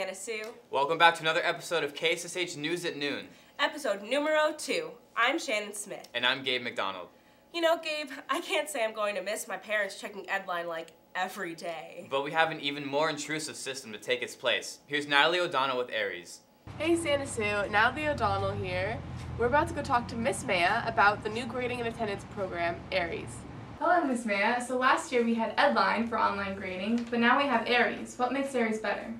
Santa Sue. Welcome back to another episode of KSSH News at Noon. Episode numero 2. I'm Shannon Smith. And I'm Gabe McDonald. You know, Gabe, I can't say I'm going to miss my parents checking Edline like every day. But we have an even more intrusive system to take its place. Here's Natalie O'Donnell with Aeries. Hey Santa Sue, Natalie O'Donnell here. We're about to go talk to Miss Maya about the new grading and attendance program, Aeries. Hello, Miss Maya. So last year we had Edline for online grading, but now we have Aeries. What makes Aeries better?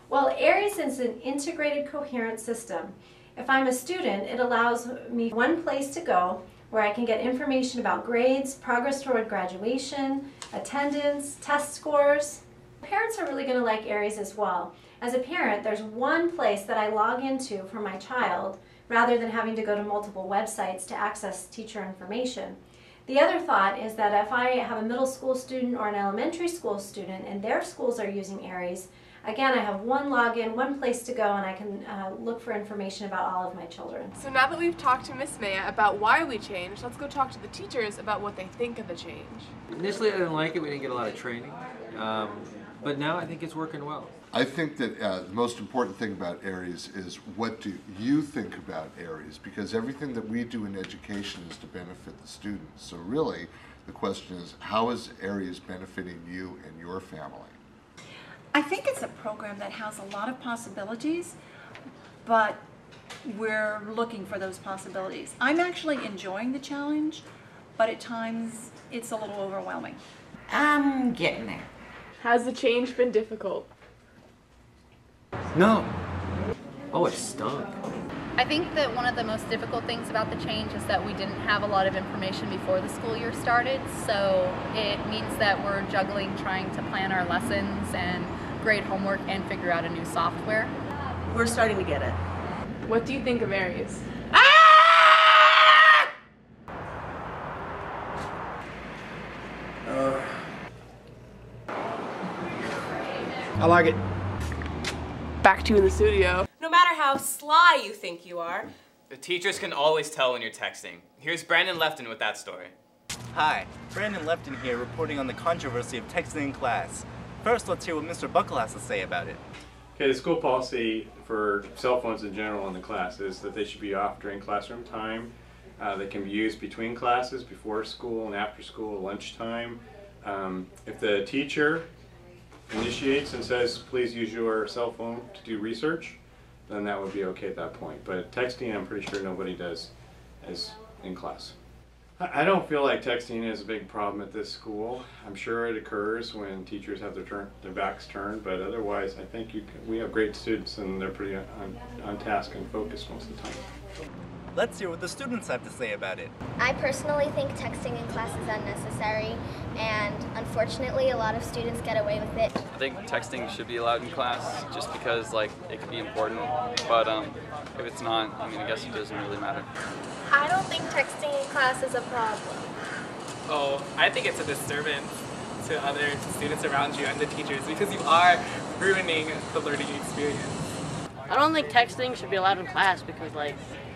Well, Aeries is an integrated, coherent system. If I'm a student, it allows me one place to go where I can get information about grades, progress toward graduation, attendance, test scores. Parents are really going to like Aeries as well. As a parent, there's one place that I log into for my child rather than having to go to multiple websites to access teacher information. The other thought is that if I have a middle school student or an elementary school student and their schools are using Aeries, again, I have one login, one place to go, and I can look for information about all of my children. So now that we've talked to Miss Maya about why we changed, let's go talk to the teachers about what they think of the change. Initially, I didn't like it. We didn't get a lot of training. But now I think it's working well. I think that the most important thing about Aeries is what do you think about Aeries? Because everything that we do in education is to benefit the students. So really, the question is, how is Aeries benefiting you and your family? I think it's a program that has a lot of possibilities, but we're looking for those possibilities. I'm actually enjoying the challenge, but at times it's a little overwhelming. I'm getting there. Has the change been difficult? No. Oh, it stunk. I think that one of the most difficult things about the change is that we didn't have a lot of information before the school year started, so it means that we're juggling trying to plan our lessons and grade homework and figure out a new software. We're starting to get it. What do you think of Aeries? I like it. Back to you in the studio. No matter how sly you think you are, The teachers can always tell when you're texting. Here's Brandon Lefton with that story. Hi, Brandon Lefton here reporting on the controversy of texting in class. First, let's hear what Mr. Buckle has to say about it. Okay, the school policy for cell phones in general in the class is that they should be off during classroom time. They can be used between classes, before school and after school, lunchtime. If the teacher initiates and says, please use your cell phone to do research, then that would be okay at that point. But texting, I'm pretty sure nobody does as in class. I don't feel like texting is a big problem at this school. I'm sure it occurs when teachers have their backs turned, but otherwise I think we have great students and they're pretty on task and focused most of the time. Let's hear what the students have to say about it. I personally think texting in class is unnecessary, and unfortunately a lot of students get away with it. I think texting should be allowed in class just because it could be important, but if it's not, I guess it doesn't really matter. I don't think texting in class is a problem. Oh, I think it's a disturbance to other students around you and the teachers because you are ruining the learning experience. I don't think texting should be allowed in class because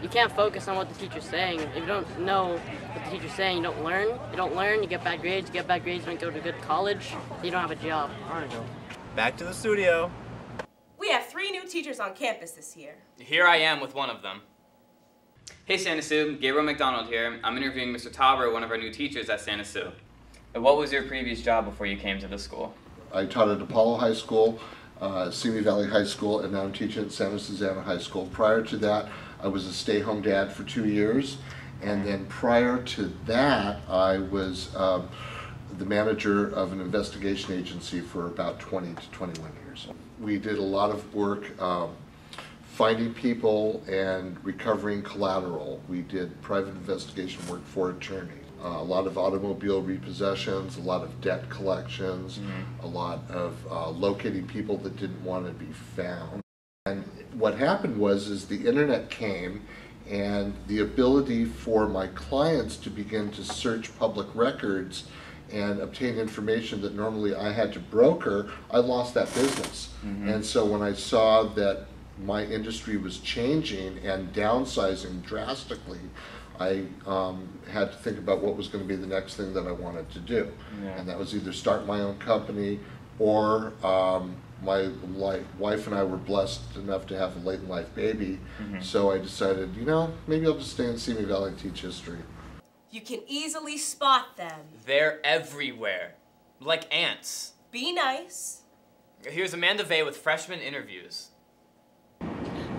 you can't focus on what the teacher's saying. If you don't know what the teacher's saying, you don't learn. You don't learn, you get bad grades. You get bad grades, you don't go to a good college. You don't have a job. I don't know. Back to the studio. we have 3 new teachers on campus this year. Here I am with one of them. Hey Santa Sue, Gabriel McDonald here. I'm interviewing Mr. Tauber, one of our new teachers at Santa Sue. What was your previous job before you came to the school? I taught at Apollo High School, Simi Valley High School, and now I'm teaching at Santa Susana High School. Prior to that, I was a stay-home dad for 2 years, and then prior to that, I was the manager of an investigation agency for about 20 to 21 years. We did a lot of work finding people and recovering collateral. We did private investigation work for attorneys. A lot of automobile repossessions, a lot of debt collections, a lot of locating people that didn't want to be found. And what happened was the internet came, and the ability for my clients to begin to search public records and obtain information that normally I had to broker, I lost that business. And so when I saw that my industry was changing and downsizing drastically, I had to think about what was going to be the next thing that I wanted to do. And that was either start my own company or my wife and I were blessed enough to have a late in life baby, so I decided, you know, maybe I'll just stay in Simi Valley and teach history. You can easily spot them. They're everywhere, like ants. Be nice. Here's Amanda Vey with freshman interviews.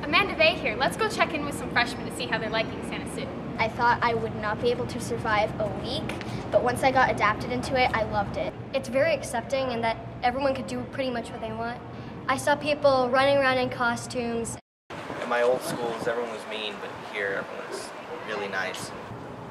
Amanda Vey here. Let's go check in with some freshmen to see how they're liking Santa Sue. I thought I would not be able to survive a week, but once I got adapted into it, I loved it. It's very accepting and that everyone could do pretty much what they want. I saw people running around in costumes. At my old schools, everyone was mean, but here, everyone's really nice.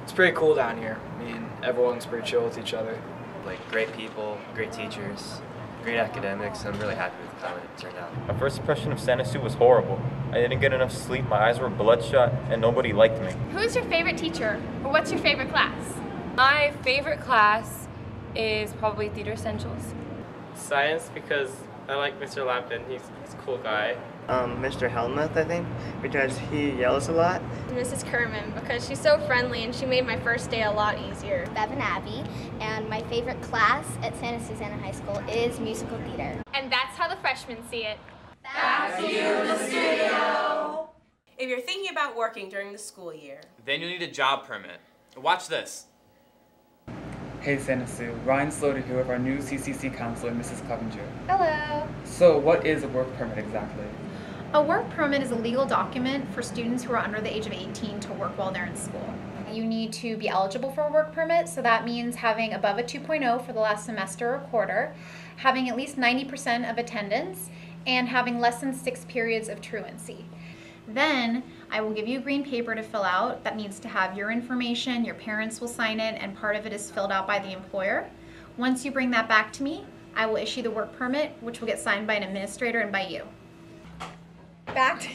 It's pretty cool down here. I mean, everyone's pretty chill with each other. Like, great people, great teachers, great academics. I'm really happy with how it turned out. My first impression of Santa Sue was horrible. I didn't get enough sleep, my eyes were bloodshot, and nobody liked me. Who's your favorite teacher, or what's your favorite class? My favorite class is probably Theater Essentials. Science, because I like Mr. Lampton. He's a cool guy. Mr. Helmuth, I think, because he yells a lot. Mrs. Kerman, because she's so friendly and she made my first day a lot easier. Bevan Abbey, and my favorite class at Santa Susana High School is musical theater. And that's how the freshmen see it. Back to you in the studio. If you're thinking about working during the school year, then you'll need a job permit. Watch this. Hey Santa Sue, Ryan Slaughter here with our new CCC counselor, Mrs. Clevenger. Hello. So what is a work permit exactly? A work permit is a legal document for students who are under the age of 18 to work while they're in school. You need to be eligible for a work permit, so that means having above a 2.0 for the last semester or quarter, having at least 90% of attendance, and having less than 6 periods of truancy. Then I will give you a green paper to fill out that needs to have your information, your parents will sign it, and part of it is filled out by the employer. Once you bring that back to me, I will issue the work permit, which will get signed by an administrator and by you. Back to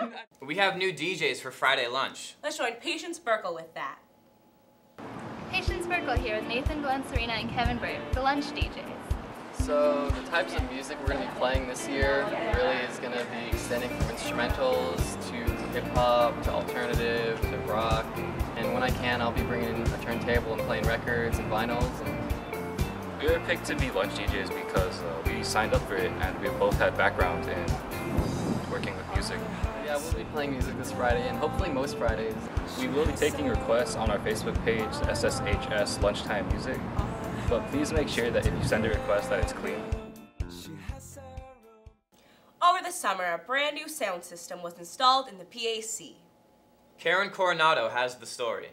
you. We have new DJs for Friday lunch. Let's join Patience Burkle with that. Patience Burkle here with Nathan Glenn, Serena, and Kevin Bird, the lunch DJs. So the types of music we're going to be playing this year really is going to be extending from instrumentals to hip-hop, to alternative, to rock. And when I can, I'll be bringing in a turntable and playing records and vinyls. We were picked to be lunch DJs because we signed up for it and we both had background in working with music. Yeah, we'll be playing music this Friday and hopefully most Fridays. We will be taking requests on our Facebook page, SSHS Lunchtime Music, but please make sure that if you send a request that it's clean. Over the summer, a brand new sound system was installed in the PAC. Karen Coronado has the story.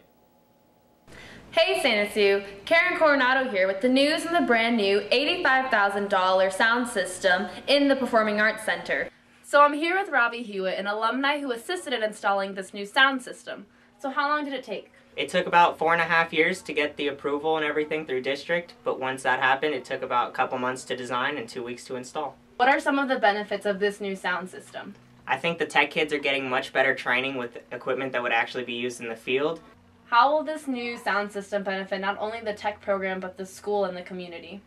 Hey Santa Sue, Karen Coronado here with the news on the brand new $85,000 sound system in the Performing Arts Center. So I'm here with Robbie Hewitt, an alumni who assisted in installing this new sound system. So how long did it take? It took about 4.5 years to get the approval and everything through district, but once that happened, it took about a couple months to design and 2 weeks to install. What are some of the benefits of this new sound system? I think the tech kids are getting much better training with equipment that would actually be used in the field. How will this new sound system benefit not only the tech program, but the school and the community?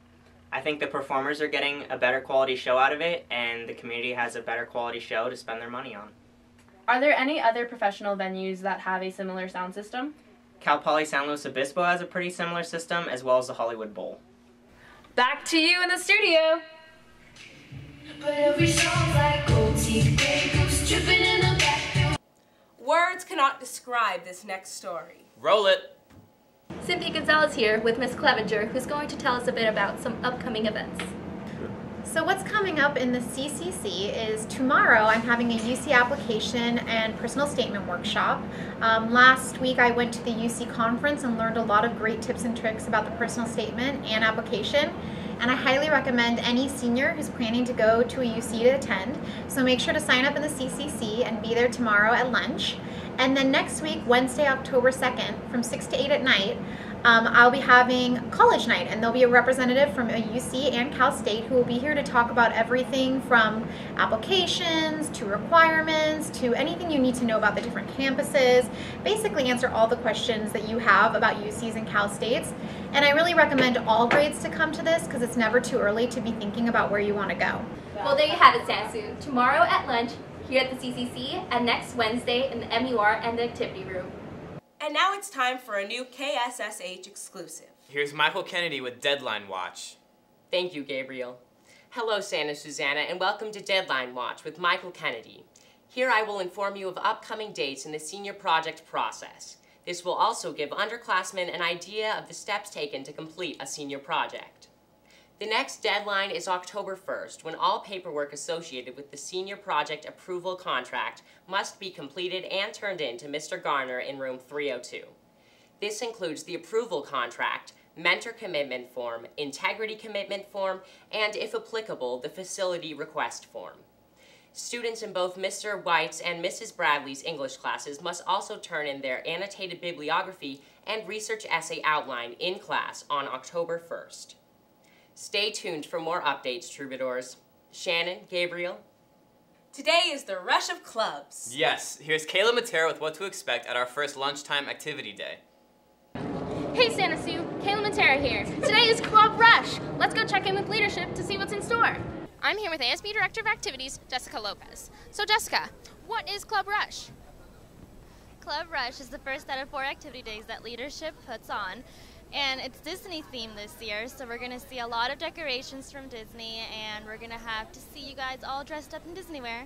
I think the performers are getting a better quality show out of it, and the community has a better quality show to spend their money on. Are there any other professional venues that have a similar sound system? Cal Poly San Luis Obispo has a pretty similar system, as well as the Hollywood Bowl. Back to you in the studio! But every song's like gold teeth, dripping in the bathroom. Words cannot describe this next story. Roll it! Cynthia Gonzalez here with Miss Clevenger, who's going to tell us a bit about some upcoming events. So what's coming up in the CCC is tomorrow I'm having a UC application and personal statement workshop. Last week I went to the UC conference and learned a lot of great tips and tricks about the personal statement and application. And I highly recommend any senior who's planning to go to a UC to attend. So make sure to sign up in the CCC and be there tomorrow at lunch. And then next week, Wednesday, October 2nd, from 6 to 8 at night, I'll be having college night, and there'll be a representative from a UC and Cal State who will be here to talk about everything from applications to requirements to anything you need to know about the different campuses, basically answer all the questions that you have about UCs and Cal States. And I really recommend all grades to come to this because it's never too early to be thinking about where you want to go. Well, there you have it, Santa Sue. Tomorrow at lunch, here at the CCC, and next Wednesday in the MUR and the activity room. And now it's time for a new KSSH exclusive. Here's Michael Kennedy with Deadline Watch. Thank you, Gabriel. Hello, Santa Susanna, and welcome to Deadline Watch with Michael Kennedy. Here I will inform you of upcoming dates in the senior project process. This will also give underclassmen an idea of the steps taken to complete a senior project. The next deadline is October 1st, when all paperwork associated with the senior project approval contract must be completed and turned in to Mr. Garner in room 302. This includes the approval contract, mentor commitment form, integrity commitment form, and, if applicable, the facility request form. Students in both Mr. White's and Mrs. Bradley's English classes must also turn in their annotated bibliography and research essay outline in class on October 1st. Stay tuned for more updates, Troubadours. Shannon, Gabriel. Today is the rush of clubs. Yes, here's Kayla Matera with what to expect at our first lunchtime activity day. Hey Santa Sue, Kayla Matera here. Today is Club Rush. Let's go check in with leadership to see what's in store. I'm here with ASB Director of Activities, Jessica Lopez. So Jessica, what is Club Rush? Club Rush is the first out of 4 activity days that leadership puts on. And it's Disney themed this year, so we're going to see a lot of decorations from Disney, and we're going to have to see you guys all dressed up in Disney wear.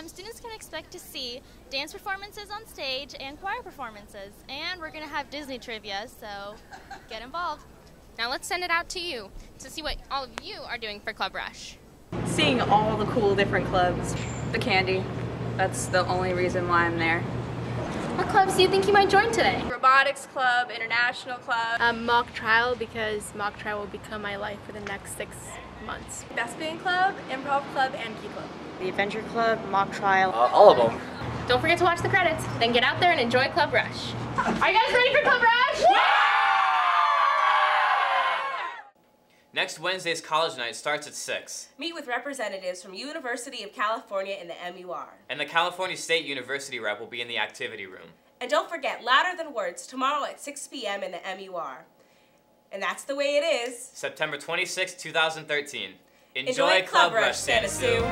Students can expect to see dance performances on stage and choir performances, and we're going to have Disney trivia, so get involved. Now let's send it out to you to see what all of you are doing for Club Rush. Seeing all the cool different clubs. The candy. That's the only reason why I'm there. What clubs do you think you might join today? Robotics club, international club. Mock trial, because mock trial will become my life for the next 6 months. Thespian club, improv club, and key club. The adventure club, mock trial. All of them. Don't forget to watch the credits, then get out there and enjoy Club Rush. Are you guys ready for Club Rush? Yeah! Next Wednesday's college night starts at 6. Meet with representatives from University of California in the MUR. And the California State University rep will be in the activity room. And don't forget, Louder Than Words, tomorrow at 6 p.m. in the MUR. And that's the way it is. September 26, 2013. Enjoy Club Rush, Santa Sue.